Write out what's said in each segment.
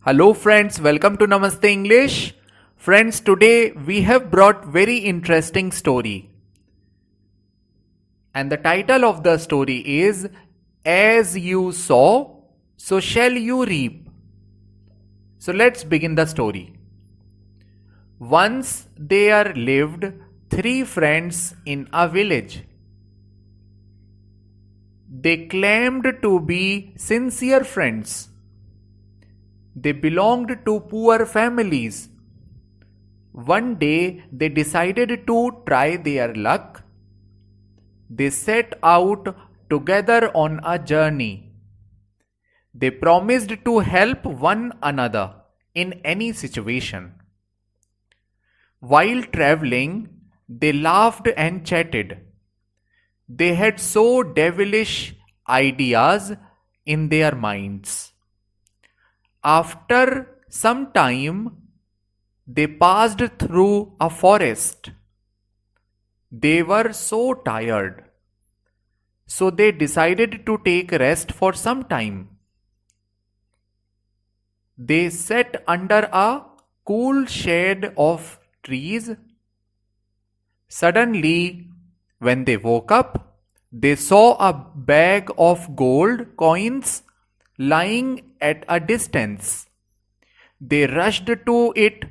Hello friends, welcome to Namaste English. Friends, today we have brought very interesting story. And the title of the story is As You Sow, So Shall You Reap. So let's begin the story. Once there lived 3 friends in a village. They claimed to be sincere friends. They belonged to poor families. One day they decided to try their luck. They set out together on a journey. They promised to help one another in any situation. While traveling, they laughed and chatted. They had so devilish ideas in their minds. After some time, they passed through a forest. They were so tired, so they decided to take rest for some time. They sat under a cool shade of trees. Suddenly, when they woke up, they saw a bag of gold coins lying at a distance. They rushed to it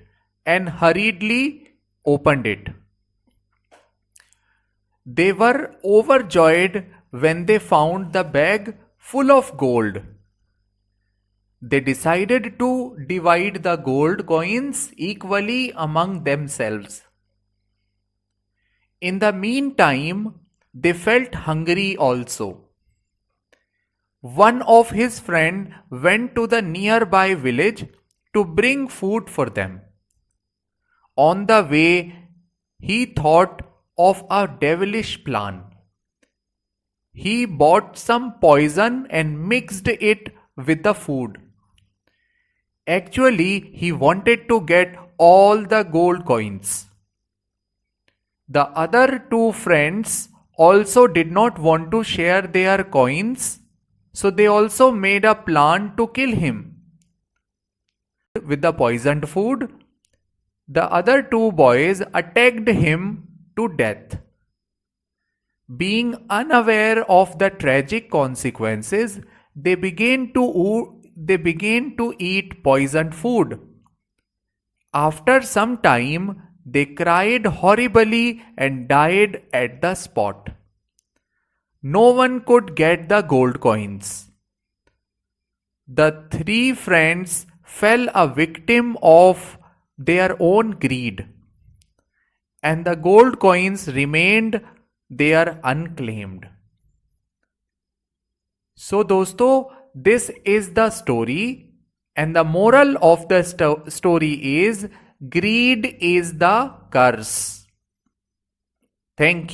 and hurriedly opened it. They were overjoyed when they found the bag full of gold. They decided to divide the gold coins equally among themselves. In the meantime, they felt hungry also. One of his friends went to the nearby village to bring food for them. On the way, he thought of a devilish plan. He bought some poison and mixed it with the food. Actually, he wanted to get all the gold coins. The other 2 friends also did not want to share their coins, so they also made a plan to kill him. With the poisoned food, the other 2 boys attacked him to death. Being unaware of the tragic consequences, they began to eat poisoned food. After some time, they cried horribly and died at the spot. No one could get the gold coins. The 3 friends fell a victim of their own greed, and the gold coins remained there unclaimed. So दोस्तों, this is the story, and the moral of the story is greed is the curse. Thank you.